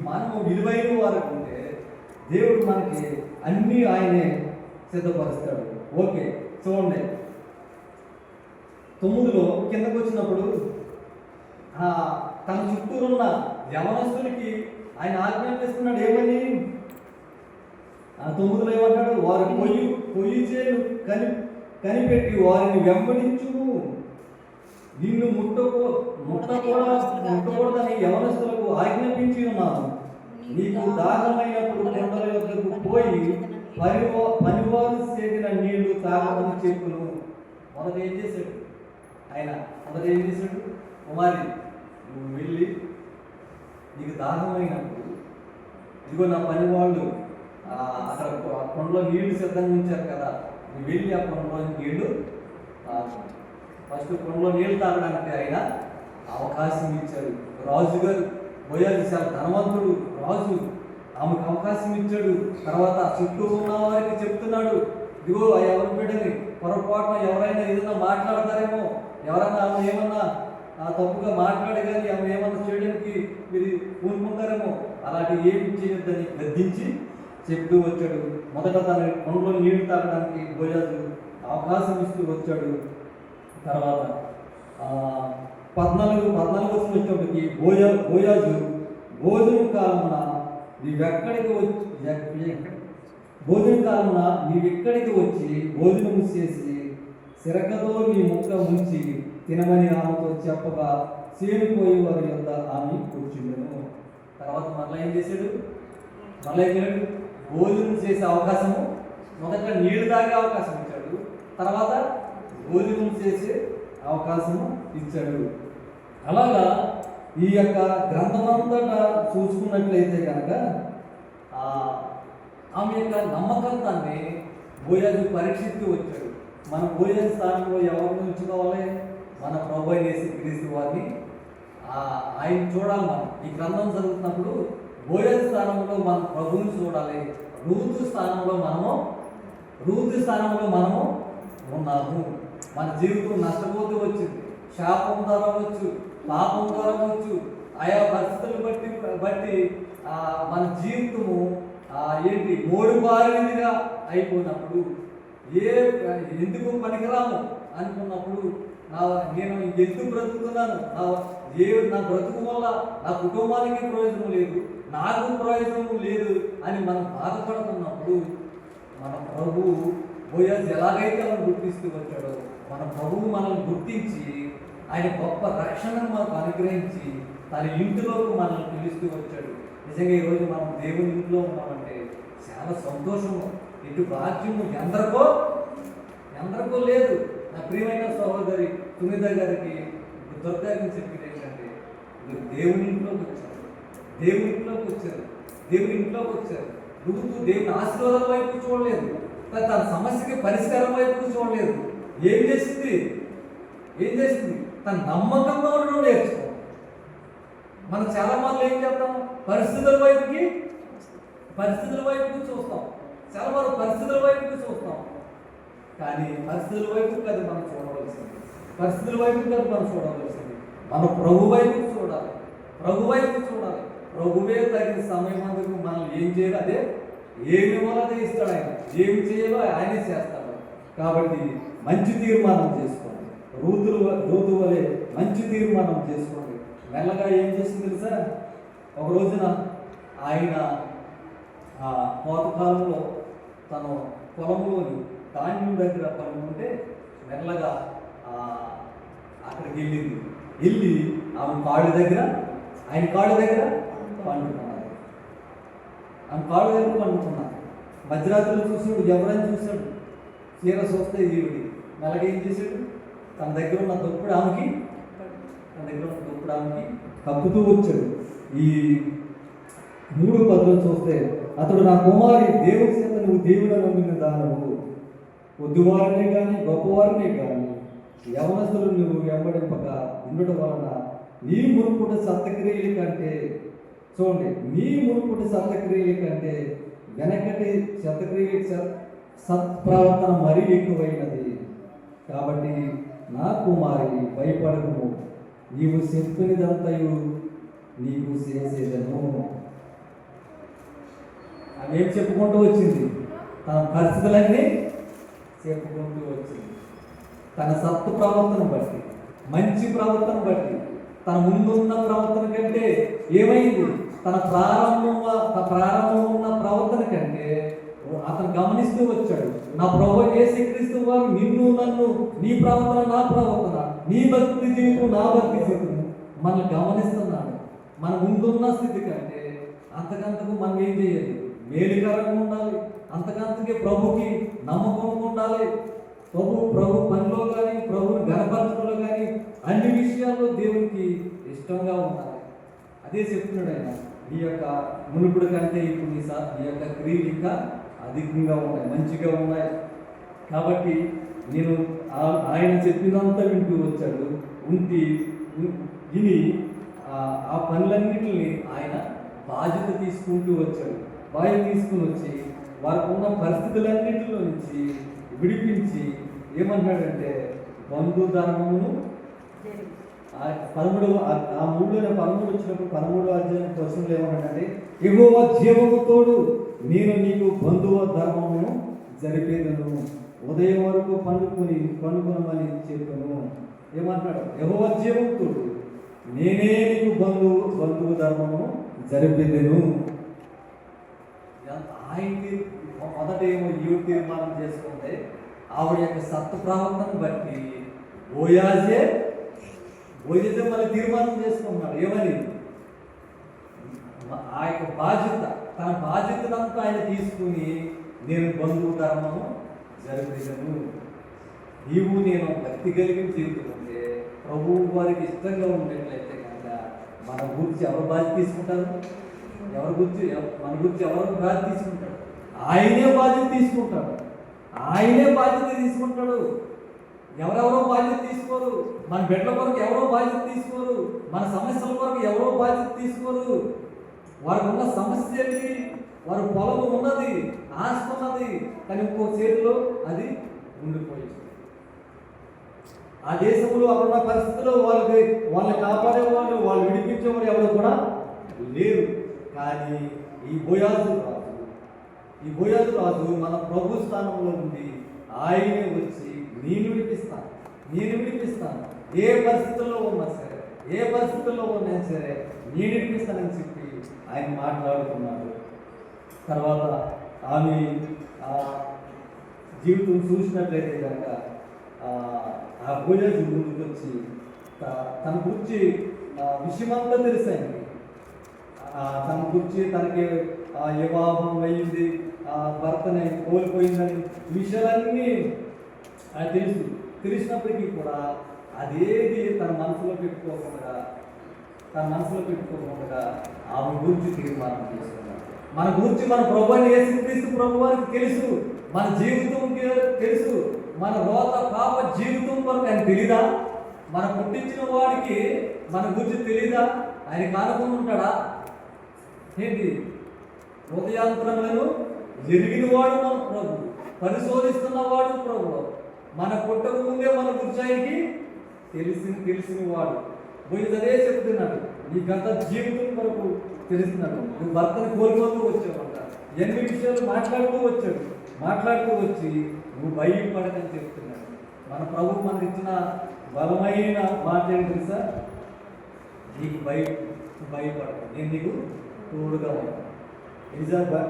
మనం విలువైన వారు ఉంటే దేవుడు మనకి అన్నీ ఆయనే సిద్ధపరుస్తాడు. ఓకే, చూడండి 9లో కిందకు వచ్చినప్పుడు తన చుట్టూరున్న యవనస్తులకి ఆయన ఆజ్ఞాపిస్తున్నాడు. ఏమని 9లో ఏమంటాడు? వారు పొయ్యి చేను
కనిపెట్టి వారిని వెంబడించుము. నిన్ను ముట్టకూడదని యవనస్తులకు ఆజ్ఞాపించి ఉన్నాను. నీకు దాహమైనప్పుడు కొండల యొద్దకు పోయి పనివారు చేసిన నీళ్లు తాగమని చెప్పును. మొదట ఏం చేశాడు ఆయన? మొదట ఏం చేశాడు? కుమారి, నువ్వు వెళ్ళి నీకు దాహమైనప్పుడు ఇదిగో నా పని వాళ్ళు అక్కడ కొండలో నీళ్లు సిద్ధంగా ఉంచారు కదా, నువ్వు వెళ్ళి ఆ కొండలో నీళ్లు ఫస్ట్ కొండలో నీళ్లు తాగడానికి ఆయన అవకాశం ఇచ్చాడు. రాజుగారు బోయాజు చాలా ధనవంతుడు రాజు, ఆమెకు అవకాశం ఇచ్చాడు. తర్వాత చుట్టూ ఉన్న వారికి చెప్తున్నాడు, ఇదిగో ఎవరి బిడ్డని పొరపాటున ఎవరైనా ఏదైనా మాట్లాడతారేమో, ఎవరైనా ఆమె ఏమన్నా తప్పుగా మాట్లాడే కానీ ఆమె ఏమన్నా చేయడానికి మీరు పూనుకుంటారేమో, అలాంటి ఏమి చేయొద్దని గద్దించి చెప్తూ వచ్చాడు. మొదట తన కొండలో నీళ్లు తాగడానికి బోయాజు అవకాశం ఇస్తూ వచ్చాడు. తర్వాత 14 వచ్చేటప్పటికి బోయాజు భోజనం కాలమున నీవెక్కడికి వచ్చి భోజనం చేసి సిరకతో నీ ముక్క ముంచి తినమని ఆమెతో చెప్పగా చేరిపోయి వారి యొద్ద ఆమె కూర్చుండెను. తర్వాత మళ్ళీ ఏం చేశాడు? భోజనం చేసే అవకాశము, మొదట నీళ్లు తాగే అవకాశం ఇచ్చాడు, తర్వాత భోజనం చేసే అవకాశము ఇచ్చాడు. అలాగా ఈ యొక్క గ్రంథమంతటా చూసుకున్నట్లయితే కనుక ఆమె యొక్క నమ్మకత్వాన్ని బోయాజు పరీక్షిస్తూ వచ్చాడు. మన బోయాజు స్థానంలో ఎవరిని ఉంచుకోవాలి? మన ప్రభు యేసుక్రీస్తు వారిని ఆయన చూడాలి. మనం ఈ గ్రంథం చదువుతున్నప్పుడు బోయాజు స్థానంలో మన ప్రభువుని చూడాలి. రూతు స్థానంలో మనము ఉన్నాము. మన జీవితం నష్టపోతూ వచ్చింది, శాపం ద్వారా వచ్చు, పాపం ద్వారా వచ్చు, ఆయా పరిస్థితులు బట్టి మన జీవితము మోడుబారినదిగా అయిపోయినప్పుడు, ఎందుకు పనికిరాము అనుకున్నప్పుడు, నేను ఎందుకు బ్రతుకుతున్నాను, నా బ్రతుకు వల్ల నా కుటుంబానికి ప్రయోజనం లేదు, నాకు ప్రయోజనం లేదు అని మనం బాధపడుతున్నప్పుడు మన ప్రభువు బోయాజు ఎలాగైతే మనం గుర్తిస్తూ వచ్చాడో, మన ప్రభువు మనల్ని గుర్తించి ఆయన గొప్ప రక్షణను మనకు అనుగ్రహించి తన ఇంటిలోకి మనల్ని పిలుస్తూ వచ్చాడు. నిజంగా ఈరోజు మనం దేవుని ఇంట్లో ఉన్నామంటే చాలా సంతోషము, ఇటు భాగ్యము ఎందరికో లేదు. నా ప్రియమైన సహోదరి సునీత గారికి దుర్గారిని చెప్పేది ఏంటంటే, మీరు దేవుని ఇంట్లోకి వచ్చారు. రూతు దేవుని ఆశీర్వాదం వైపు చూడలేదు, తన సమస్యకి పరిష్కారం వైపు చూడలేదు. ఏం చేసింది? తన నమ్మకంగా ఉండడం నేర్చుకో. మనం చాలా మంది ఏం చేస్తాం? పరిస్థితుల వైపుకి చూస్తాం. చాలా మంది పరిస్థితుల వైపుకి చూస్తాం, కానీ పరిస్థితుల వైపు కాదు మనం చూడవలసింది. మన ప్రభు వైపు చూడాలి. ప్రభువే తగిన సమయం అందుకు మనం ఏం చేయాలి, అదే ఏమి ఇవ్వాలనే ఇస్తాడు ఆయన. ఏమి చేయాలో ఆయనే చేస్తాడు. కాబట్టి మంచి తీర్మానం చేసుకోండి. రూతు వలె మంచి తీర్మానం చేసుకోండి. మెల్లగా ఏం చేసింది తెలుసా? ఒక రోజున ఆయన కోతకాలంలో తన పొలంలోని ధాన్యం దగ్గర పనుకుంటే మెల్లగా అక్కడికి వెళ్ళి ఆయన కాళ్ళ దగ్గర పండుకున్నారు. మధ్యరాత్రులు చూసాడు, ఎవరైనా చూశాడు, చీర చూస్తే ఈవిడి మెల్లగా ఏం చేశాడు? తన దగ్గర ఉన్న దుప్పుడు ఆమెకి కప్పుతూ వచ్చాడు. ఈ 3:10 చూస్తే, అతడు నా కుమారి, దేవుడి చేత నువ్వు దేవుడు నమ్మిన దానవు, కొద్దివారినే కానీ గొప్పవారినే కానీ యవనస్తులు నువ్వు వెంబడింపక ఉండడం వలన నీ మునుపుటి సత్క్రియల కంటే వెనకటి సత్ప్రవర్తన మరీ ఎక్కువైనది. కాబట్టి నా కుమారి, భయపడకు, నీవు చెప్పినదంతయు నీకు చేసేదను. ఆమె ఏం చెప్పుకుంటూ వచ్చింది? తన పరిస్థితులన్నీ చెప్పుకుంటూ వచ్చింది. తన సత్తు ప్రవర్తన బట్టి, మంచి ప్రవర్తన బట్టి, తన ముందున్న ప్రవర్తన కంటే ఏమైంది? తన ప్రారంభం ఉన్న ప్రవర్తన కంటే అతను గమనిస్తూ వచ్చాడు. నా ప్రభు యేసుక్రీస్తు వారు నిన్ను నన్ను, నీ ప్రవర్తన నా ప్రవర్తన, నీ భక్తి జీవితం నా భక్తి జీవితం మనల్ని గమనిస్తున్నాడు. మన ముందున్న స్థితి కంటే అంతకంతకు మనం ఏం చేయాలి? మేలుకరంగా ఉండాలి. అంతకంతకే ప్రభుకి నమ్మకంగా ఉండాలి. ప్రభు పనిలో కానీ, ప్రభుని గణపరచడంలో కానీ అన్ని విషయాల్లో దేవునికి ఇష్టంగా ఉండాలి. అదే చెప్తున్నాడు ఆయన. నీ యొక్క మునుపుడు కంటే ఇప్పుడు నీ యొక్క క్రియలు ఇంకా అధికంగా ఉన్నాయి, మంచిగా ఉన్నాయి. కాబట్టి నేను ఆయన చెప్పినంత వింటూ వచ్చాడు. విని ఆ పనులన్నింటినీ ఆయన బాధ్యత తీసుకుంటూ వచ్చాడు. బాధ్యత తీసుకుని వచ్చి వారికి ఉన్న పరిస్థితులన్నింటిలో నుంచి విడిపించి ఏమన్నాడంటే, బంధు ధర్మమును 13 వచ్చినప్పుడు 13వ అధ్యాయం క్వశ్చన్లు ఏమన్నాడంటే, యెహోవా జీవముతోడు నేను నీకు బంధువ ధర్మమును జరిపేదను, ఉదయం వరకు పండుకొనమని చెప్పాను. ఏమంటున్నాడు? యెహోవా జీవముతోడు నేనే నీకు బంధువు ధర్మమును జరిపేదను. ఆయన మొదట ఏమో ఈవిడ తీర్మానం చేసుకుంటే ఆవిడ యొక్క సత్వ ప్రవర్తనను బట్టి బోయాజే మళ్ళీ తీర్మానం చేసుకున్నాడు. ఏమని? ఆ యొక్క బాధ్యత, తన బాధ్యతనంతా ఆయన తీసుకుని నేను బంధువు ధర్మము జరిపేదను. నీవు నేను భక్తి కలిగిన జీవితం ఉంటే, ప్రభువు వారికి ఇష్టంగా ఉండేట్లయితే కనుక మన గురించి ఎవరు బాధ్యత తీసుకుంటారు? మన గురించి ఎవరు బాధ్యత తీసుకుంటాడు? ఆయనే బాధ్యత తీసుకుంటాడు. ఆయనే బాధ్యత తీసుకుంటాడు. ఎవరెవరో బాధ్యత తీసుకోరు. మన బిడ్డల కొరకు ఎవరో బాధ్యత తీసుకోరు. మన సమస్యల కొరకు ఎవరో బాధ్యత తీసుకోరు. వారికి ఉన్న సమస్య ఏంటి? వారి పొలము ఉన్నది, ఆస్తి ఉన్నది, కానీ ఇంకో చేతిలో అది ఉండిపోయింది. ఆ దేశంలో అక్కడున్న పరిస్థితుల్లో వాళ్ళని కాపాడేవాళ్ళు, వాళ్ళు విడిపించేవారు ఎవరు కూడా లేరు. కానీ ఈ బోయాజు రాజు మన ప్రభు స్థానంలో ఉండి ఆయనే వచ్చి నేను విడిపిస్తాను, ఏ పరిస్థితుల్లో ఉన్నా సరే నేను విడిపిస్తానని చెప్పి ఆయన మాట్లాడుతున్నాడు. తర్వాత ఆమె జీవితం చూసినట్లయితే కనుక ఆ బోయాజు ముందుకు వచ్చి తన గురించి విషయమంతా తెలుసండి. తన గురించి తనకి వివాహం అయ్యింది, భర్తని కోల్పోయిందని విషయాలన్నీ తెలిసినప్పటికీ కూడా అదేది తన మనసులో పెట్టుకోకుండా ఆమె గురించి తీర్మానం చేసుకున్నాడు. మన గురించి మన ప్రభువుని యేసుక్రీస్తు ప్రభువానికి తెలుసు, మన జీవితం తెలుసు, మన రోత పాప జీవితం వరకు ఆయన తెలీదా? మన పుట్టించిన వాడికి మన గురించి తెలీదా? ఆయన కానుకొని ఉంటాడా ఏంటి? హృదయాంతరములను ఎరిగిన వాడు మన ప్రభు, పరిశోధిస్తున్నవాడు ప్రభు. మన పుట్టక ముందే మన గురించి ఆయనకి తెలిసిన వాడు. అదే చెప్తున్నాడు, నీ గత జీవితం వరకు తెలుస్తున్నాడు. నువ్వు భర్తను కోల్పోతూ వచ్చావంట, ఎన్ని విషయాలు మాట్లాడుతూ వచ్చి నువ్వు భయపడకని చెప్తున్నాడు. మన ప్రభు మనకి ఇచ్చిన బలమైన మాట ఏంటి తెలుసా? నీకు భయపడక, నేను నీకు తోడుగా ఉంటాను.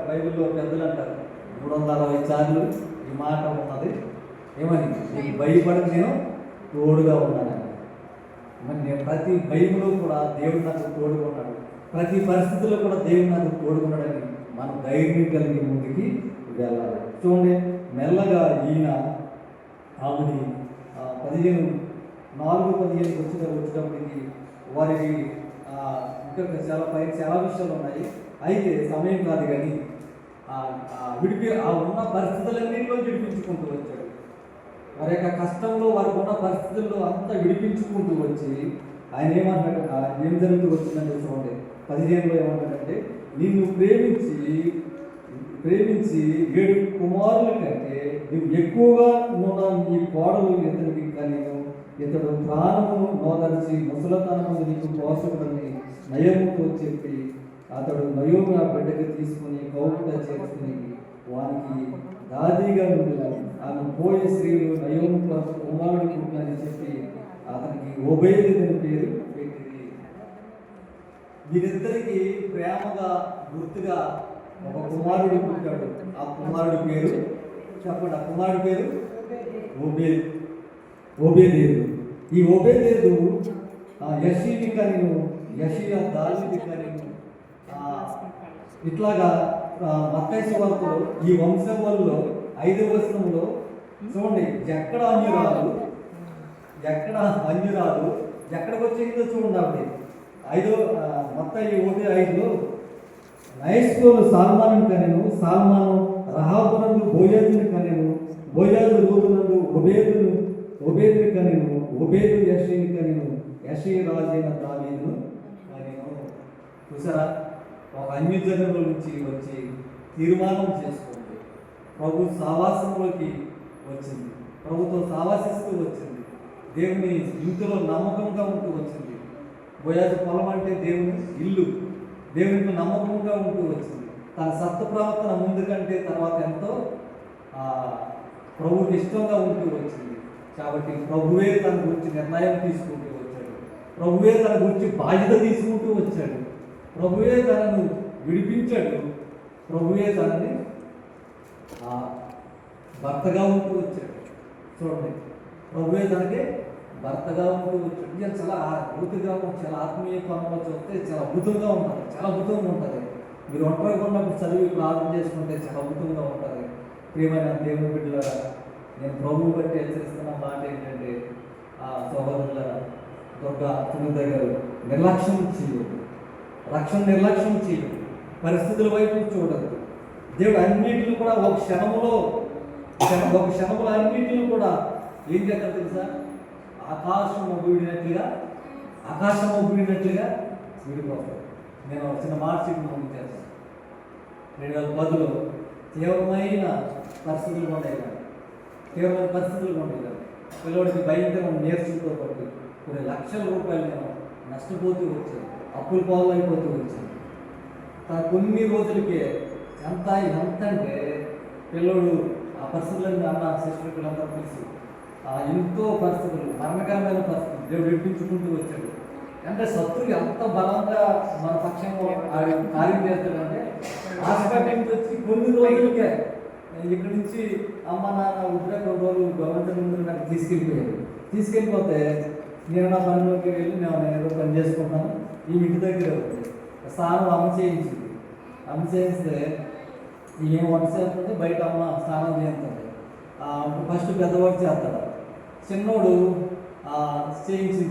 బైబిల్లో పెద్దలు అంటారు 360 సార్లు ఈ మాట ఉన్నది. ఏమని? నీకు భయపడక నేను తోడుగా ఉన్నానని. మరి నేను ప్రతి భయంలో కూడా దేవుడు నాకు తోడుగా ఉన్నాడు, ప్రతి పరిస్థితుల్లో కూడా దేవుడు నాకు తోడుకున్నాడని మనం ధైర్యం కలిగి ముందుకి వెళ్ళాలి. చూడండి, మెల్లగా ఈయన ఆమెని 4:15 వచ్చేటప్పటికి వారికి ఇంకా చాలా విషయాలు ఉన్నాయి. అయితే సమయం కాదు కానీ ఉన్న పరిస్థితులన్నింటిలో విడిపించుకుంటూ వచ్చాడు. వారి యొక్క కష్టంలో వారికి ఉన్న పరిస్థితుల్లో అంతా విడిపించుకుంటూ వచ్చి ఆయన ఏమంటాడు? ఏం జరుగుతూ వచ్చిందంటే చూడండి, 15లో ఏమంటాడంటే, నిన్ను ప్రేమించి 7 కుమారుల కంటే నువ్వు ఎక్కువగా ఉన్న నీ కోడలు ఇతనికి కలిగి, ఇతడు ప్రాణము నోదర్చి ముసలతనము నీకు పోషకుడని నయముతో చెప్పి అతడు నయోమి ఆ బిడ్డకి తీసుకుని కౌలుగా చేసుకుని వానికి దాదిగా నుండి ఆమె పోయే స్త్రీలు నయోమి కుమారుడు పుట్టినని చెప్పి అతనికి ఓబేదెను పేరు పెట్టింది. వీరిద్దరికి ప్రేమగా గుర్తుగా ఒక కుమారుడు పుట్టాడు. ఆ కుమారుడి పేరు చెప్పండి. ఆ కుమారుడి పేరు ఓబేదేదు. ఈ ఓబేదేదు యెషీని కనెను, యెషీయా దావీదుని కనెను. ఇట్లాగా మత్తయి సువార్తలో ఈ వంశం వల్ల 5వ వచనంలో చూడండి, ఎక్కడ అన్యురాలు ఎక్కడికి వచ్చేసిందో చూడండి. ఆవిడ మత్తయి 1:5లో నయస్కోలు సాల్మాను కనెను, సాల్మాను రహాబునందు బోయజుని కనెను, బోయజు రూతునందు ఒబేదుని కనెను, ఒబేదు యెషీని కనెను, యెషీ రాజైన దావీదును కనెను. చూసారా, ఒక అన్యజనుల నుంచి వచ్చి తీర్మానం చేసుకుంది, ప్రభు సావాసంలోకి వచ్చింది, ప్రభుతో సావాసిస్తూ వచ్చింది, దేవుని ఇంటిలో నమ్మకంగా ఉంటూ వచ్చింది. బోయాజు పొలం అంటే దేవుని ఇల్లు, దేవునికి నమ్మకంగా ఉంటూ వచ్చింది. తన సత్త ప్రవర్తన ముందు కంటే తర్వాత ఎంతో ప్రభువుకి ఇష్టంగా ఉంటూ వచ్చింది. కాబట్టి ప్రభువే తన గురించి నిర్ణయం తీసుకుంటూ వచ్చాడు, ప్రభువే తన గురించి బాధ్యత తీసుకుంటూ వచ్చాడు, ప్రభువే తనను విడిపించాడు, ప్రభువే తనని భర్తగా ఉంటూ వచ్చాడు. చూడండి, ప్రభువే తనకి భర్తగా ఉంటూ వచ్చాడు. ఇది చాలా అద్భుతంగా, చాలా ఆత్మీయ కోణంలో చూస్తే చాలా అద్భుతంగా ఉంటుంది, చాలా అద్భుతంగా ఉంటుంది. మీరు ఒంటరిగా ఉన్నప్పుడు చదివి ప్రార్థన చేసుకుంటే చాలా అద్భుతంగా ఉంటుంది. ప్రియమైన దేవుని బిడ్డలారా, నేను ప్రభువు బట్టి హెచ్చరిస్తున్న మాట ఏంటంటే, సహోదరులారా, దుర్గా సునీత గారు నిర్లక్ష్యం చేయదు, రక్షణ నిర్లక్ష్యం చేయదు, పరిస్థితుల వైపు చూడదు. దేవుడు అన్నింటిని కూడా ఒక క్షణంలో అన్నింటిని కూడా ఏం చేస్తారు తెలుసా? ఆకాశం ఒబ్బిడినట్లుగా విడిపోతాడు. నేను ఒక చిన్న మాట చెప్పి చేస్తాను. 2010లో తీవ్రమైన పరిస్థితులు ఉండేవి, పిల్లవాడికి భయంకరమైన నీరసంతో పాటు కొన్ని లక్షల రూపాయలు నేను నష్టపోతూ వచ్చాను, అప్పుల పాలు అయిపోతూ వచ్చాను. కొన్ని రోజులకే ఎంత అంటే పిల్లడు ఆ పరిస్థితులన్నీ అన్న సిస్టర్ పిల్లలందరూ తెలిసి ఎంతో పరిస్థితులు, మరణకరమైన పరిస్థితులు దేవుడు విడిపించుకుంటూ వచ్చాడు. అంటే శత్రువు ఎంత బలంగా మన పక్షంలో కార్యం చేస్తాడంటే, హాస్పిటల్ నుంచి వచ్చి కొన్ని రోజులకే ఇక్కడి నుంచి అమ్మ నాన్న ఉద్రేకం రోజులు గవర్నమెంట్ ముందు నాకు తీసుకెళ్ళిపోతే నేను నా పనిలోకి వెళ్ళి నేను ఏదో పని చేసుకుంటాను. ఈ ఇంటి దగ్గర స్నానం అమ్మ చేయిస్తే ఏం వంట చేస్తుంది, బయట అమ్మ స్నానం చేస్తుంది. ఫస్ట్ పెద్దవాడు చేస్తాడు, చిన్నోడు చేయించింది.